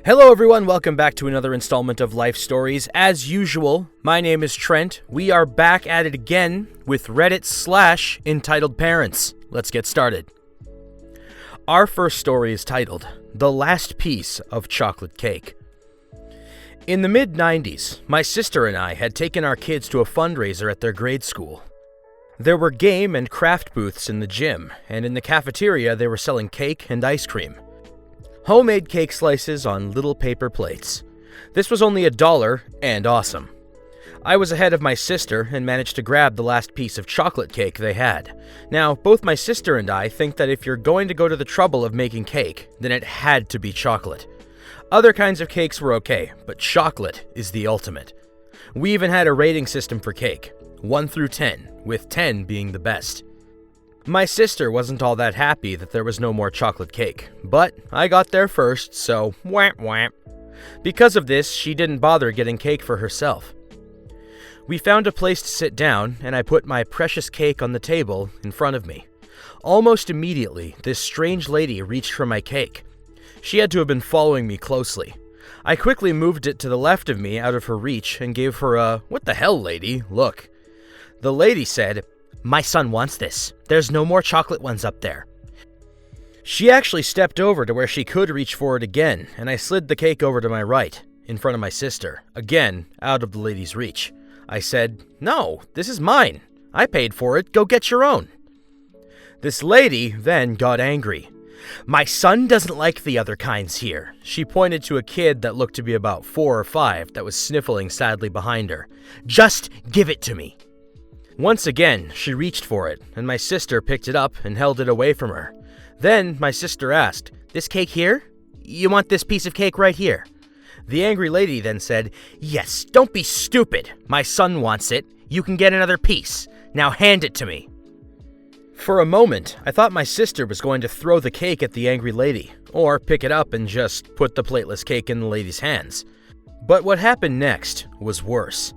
Hello everyone, welcome back to another installment of Life Stories. As usual, my name is Trent. We are back at it again with Reddit/entitledparents. Let's get started. Our first story is titled, The Last Piece of Chocolate Cake. In the mid-90s, my sister and I had taken our kids to a fundraiser at their grade school. There were game and craft booths in the gym, and in the cafeteria they were selling cake and ice cream. Homemade cake slices on little paper plates. This was only $1 and awesome. I was ahead of my sister and managed to grab the last piece of chocolate cake they had. Now, both my sister and I think that if you're going to go to the trouble of making cake, then it had to be chocolate. Other kinds of cakes were okay, but chocolate is the ultimate. We even had a rating system for cake, 1 through 10, with 10 being the best. My sister wasn't all that happy that there was no more chocolate cake, but I got there first, so whamp whamp. Because of this, she didn't bother getting cake for herself. We found a place to sit down, and I put my precious cake on the table in front of me. Almost immediately, this strange lady reached for my cake. She had to have been following me closely. I quickly moved it to the left of me out of her reach and gave her a, "What the hell, lady?" look. The lady said, "My son wants this. There's no more chocolate ones up there." She actually stepped over to where she could reach for it again, and I slid the cake over to my right, in front of my sister, again, out of the lady's reach. I said, "No, this is mine. I paid for it. Go get your own." This lady then got angry. "My son doesn't like the other kinds here." She pointed to a kid that looked to be about 4 or 5 that was sniffling sadly behind her. "Just give it to me." Once again, she reached for it, and my sister picked it up and held it away from her. Then my sister asked, "This cake here? You want this piece of cake right here?" The angry lady then said, "Yes, don't be stupid. My son wants it. You can get another piece. Now hand it to me." For a moment, I thought my sister was going to throw the cake at the angry lady, or pick it up and just put the plateless cake in the lady's hands. But what happened next was worse.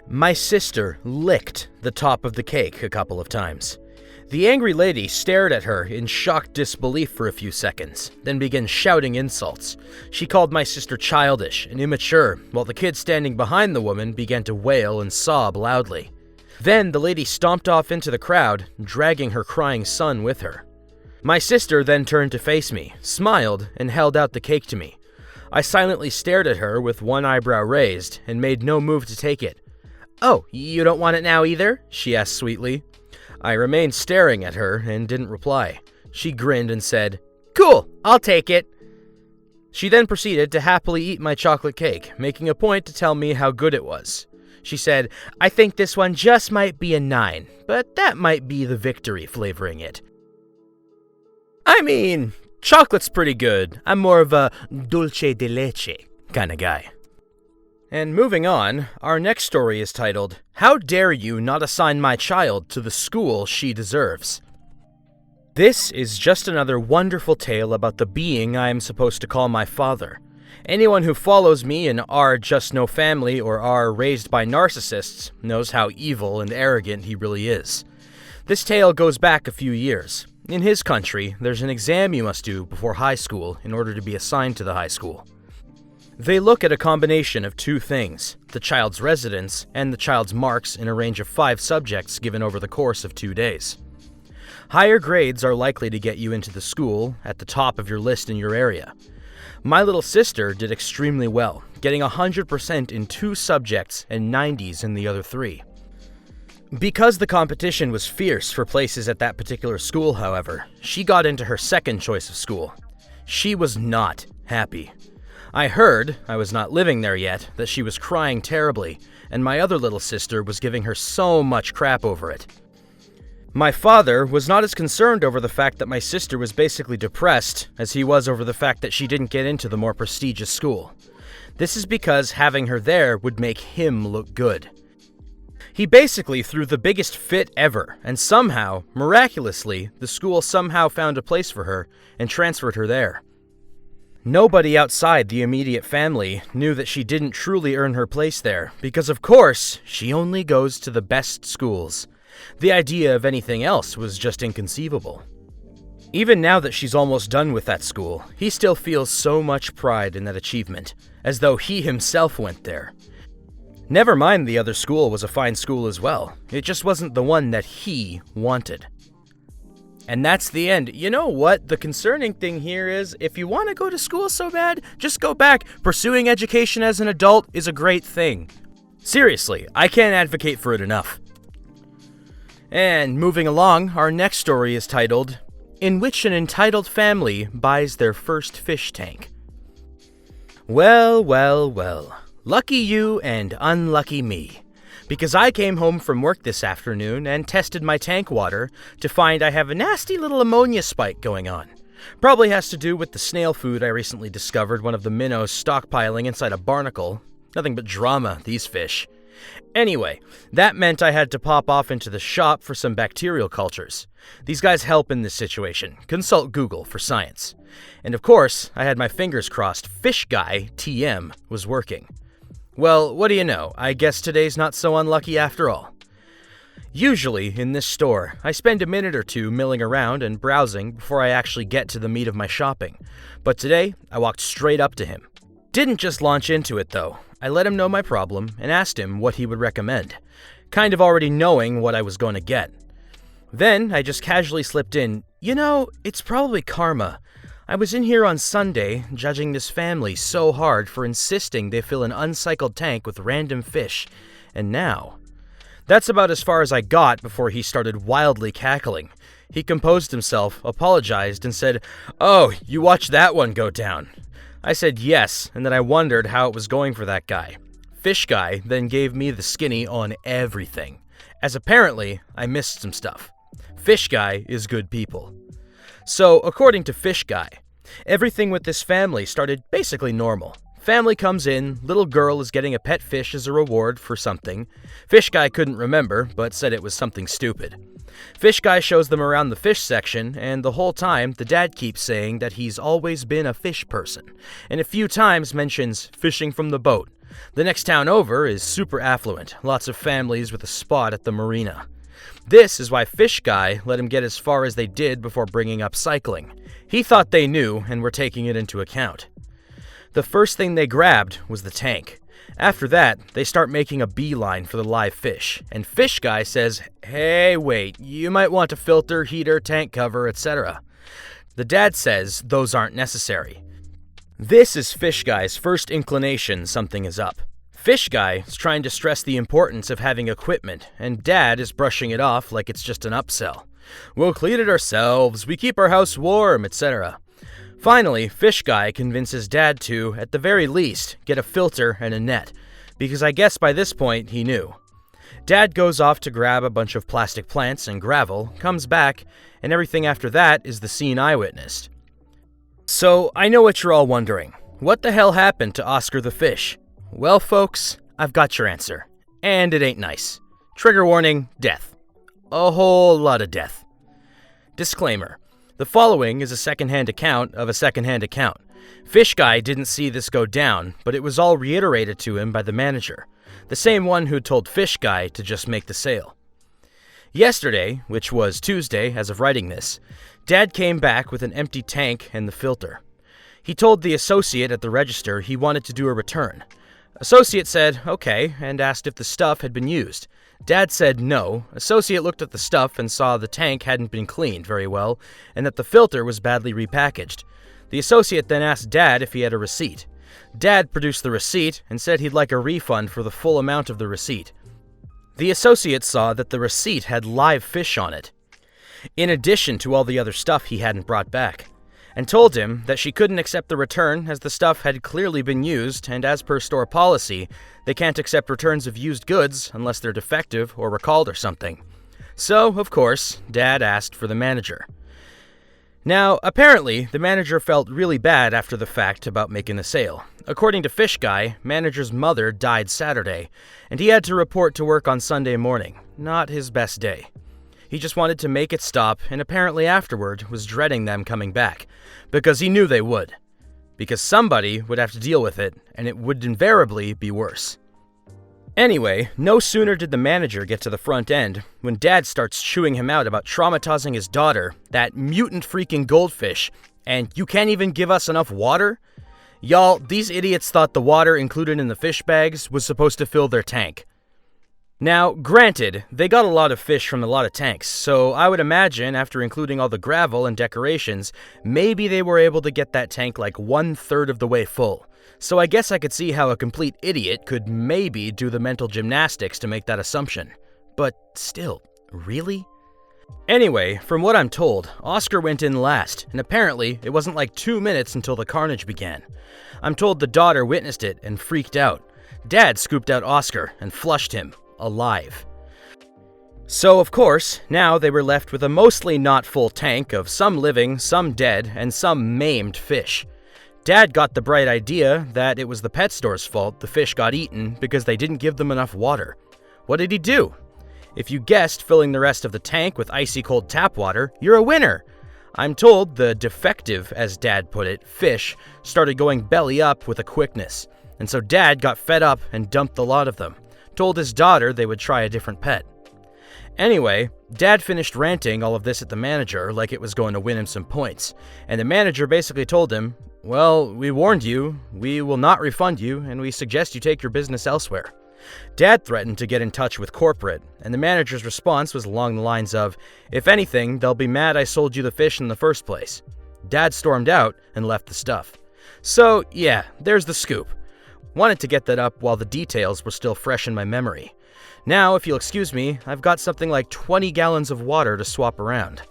My sister licked the top of the cake a couple of times. The angry lady stared at her in shocked disbelief for a few seconds, then began shouting insults. She called my sister childish and immature, while the kid standing behind the woman began to wail and sob loudly. Then the lady stomped off into the crowd, dragging her crying son with her. My sister then turned to face me, smiled, and held out the cake to me. I silently stared at her with one eyebrow raised and made no move to take it. "Oh, you don't want it now either?" she asked sweetly. I remained staring at her and didn't reply. She grinned and said, "Cool, I'll take it." She then proceeded to happily eat my chocolate cake, making a point to tell me how good it was. She said, "I think this one just might be a 9, but that might be the victory flavoring it." I mean, chocolate's pretty good. I'm more of a dulce de leche kind of guy. And moving on, our next story is titled, How Dare You Not Assign My Child to the School She Deserves? This is just another wonderful tale about the being I am supposed to call my father. Anyone who follows me in our Just No Family or our Raised by Narcissists knows how evil and arrogant he really is. This tale goes back a few years. In his country, there's an exam you must do before high school in order to be assigned to the high school. They look at a combination of 2 things, the child's residence and the child's marks in a range of 5 subjects given over the course of 2 days. Higher grades are likely to get you into the school at the top of your list in your area. My little sister did extremely well, getting 100% in 2 subjects and 90s in the other 3. Because the competition was fierce for places at that particular school, however, she got into her second choice of school. She was not happy. I heard, I was not living there yet, that she was crying terribly, and my other little sister was giving her so much crap over it. My father was not as concerned over the fact that my sister was basically depressed as he was over the fact that she didn't get into the more prestigious school. This is because having her there would make him look good. He basically threw the biggest fit ever, and somehow, miraculously, the school somehow found a place for her and transferred her there. Nobody outside the immediate family knew that she didn't truly earn her place there, because of course, she only goes to the best schools. The idea of anything else was just inconceivable. Even now that she's almost done with that school, he still feels so much pride in that achievement, as though he himself went there. Never mind the other school was a fine school as well, it just wasn't the one that he wanted. And that's the end. You know what? The concerning thing here is, if you want to go to school so bad, just go back. Pursuing education as an adult is a great thing. Seriously, I can't advocate for it enough. And moving along, our next story is titled, In Which an Entitled Family Buys Their First Fish Tank. Well, well, well. Lucky you and unlucky me. Because I came home from work this afternoon and tested my tank water to find I have a nasty little ammonia spike going on. Probably has to do with the snail food I recently discovered one of the minnows stockpiling inside a barnacle. Nothing but drama, these fish. Anyway, that meant I had to pop off into the shop for some bacterial cultures. These guys help in this situation. Consult Google for science. And of course, I had my fingers crossed Fish Guy, TM, was working. Well, what do you know, I guess today's not so unlucky after all. Usually, in this store, I spend a minute or two milling around and browsing before I actually get to the meat of my shopping. But today, I walked straight up to him. Didn't just launch into it though. I let him know my problem and asked him what he would recommend, kind of already knowing what I was going to get. Then, I just casually slipped in, you know, it's probably karma. I was in here on Sunday, judging this family so hard for insisting they fill an uncycled tank with random fish, and now... That's about as far as I got before he started wildly cackling. He composed himself, apologized, and said, "Oh, you watched that one go down." I said yes, and then I wondered how it was going for that guy. Fish Guy then gave me the skinny on everything, as apparently I missed some stuff. Fish Guy is good people. So, according to Fish Guy, everything with this family started basically normal. Family comes in, little girl is getting a pet fish as a reward for something. Fish Guy couldn't remember, but said it was something stupid. Fish Guy shows them around the fish section, and the whole time, the dad keeps saying that he's always been a fish person, and a few times mentions fishing from the boat. The next town over is super affluent, lots of families with a spot at the marina. This is why Fish Guy let him get as far as they did before bringing up cycling. He thought they knew and were taking it into account. The first thing they grabbed was the tank. After that, they start making a beeline for the live fish, and Fish Guy says, "Hey, wait, you might want a filter, heater, tank cover, etc." The dad says those aren't necessary. This is Fish Guy's first inclination something is up. Fish Guy is trying to stress the importance of having equipment, and Dad is brushing it off like it's just an upsell. We'll clean it ourselves, we keep our house warm, etc. Finally, Fish Guy convinces Dad to, at the very least, get a filter and a net, because I guess by this point he knew. Dad goes off to grab a bunch of plastic plants and gravel, comes back, and everything after that is the scene I witnessed. So, I know what you're all wondering. What the hell happened to Oscar the fish? Well, folks, I've got your answer. And it ain't nice. Trigger warning, death. A whole lot of death. Disclaimer. The following is a secondhand account of a secondhand account. Fish Guy didn't see this go down, but it was all reiterated to him by the manager, the same one who told Fish Guy to just make the sale. Yesterday, which was Tuesday as of writing this, Dad came back with an empty tank and the filter. He told the associate at the register he wanted to do a return. Associate said, okay, and asked if the stuff had been used. Dad said no. Associate looked at the stuff and saw the tank hadn't been cleaned very well, and that the filter was badly repackaged. The associate then asked Dad if he had a receipt. Dad produced the receipt and said he'd like a refund for the full amount of the receipt. The associate saw that the receipt had live fish on it, in addition to all the other stuff he hadn't brought back, and told him that she couldn't accept the return as the stuff had clearly been used, and as per store policy, they can't accept returns of used goods unless they're defective or recalled or something. So, of course, Dad asked for the manager. Now, apparently, the manager felt really bad after the fact about making the sale. According to Fish Guy, manager's mother died Saturday, and he had to report to work on Sunday morning. Not his best day. He just wanted to make it stop, and apparently afterward was dreading them coming back, because he knew they would. Because somebody would have to deal with it, and it would invariably be worse. Anyway, no sooner did the manager get to the front end when Dad starts chewing him out about traumatizing his daughter, that mutant freaking goldfish, and you can't even give us enough water? Y'all, these idiots thought the water included in the fish bags was supposed to fill their tank. Now, granted, they got a lot of fish from a lot of tanks, so I would imagine after including all the gravel and decorations, maybe they were able to get that tank like 1/3 of the way full. So I guess I could see how a complete idiot could maybe do the mental gymnastics to make that assumption. But still, really? Anyway, from what I'm told, Oscar went in last, and apparently it wasn't like 2 minutes until the carnage began. I'm told the daughter witnessed it and freaked out. Dad scooped out Oscar and flushed him, alive. So, of course, now they were left with a mostly not full tank of some living, some dead, and some maimed fish. Dad got the bright idea that it was the pet store's fault the fish got eaten because they didn't give them enough water. What did he do? If you guessed filling the rest of the tank with icy cold tap water, you're a winner. I'm told the defective, as Dad put it, fish started going belly up with a quickness, and so Dad got fed up and dumped the lot of them, told his daughter they would try a different pet. Anyway, Dad finished ranting all of this at the manager like it was going to win him some points, and the manager basically told him, "Well, we warned you, we will not refund you, and we suggest you take your business elsewhere." Dad threatened to get in touch with corporate, and the manager's response was along the lines of, "If anything, they'll be mad I sold you the fish in the first place." Dad stormed out and left the stuff. So, yeah, there's the scoop. Wanted to get that up while the details were still fresh in my memory. Now, if you'll excuse me, I've got something like 20 gallons of water to swap around.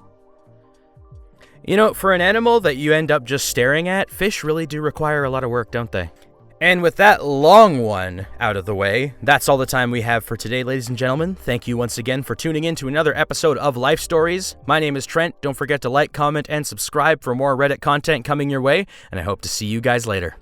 You know, for an animal that you end up just staring at, fish really do require a lot of work, don't they? And with that long one out of the way, that's all the time we have for today, ladies and gentlemen. Thank you once again for tuning in to another episode of Life Stories. My name is Trent. Don't forget to like, comment, and subscribe for more Reddit content coming your way, and I hope to see you guys later.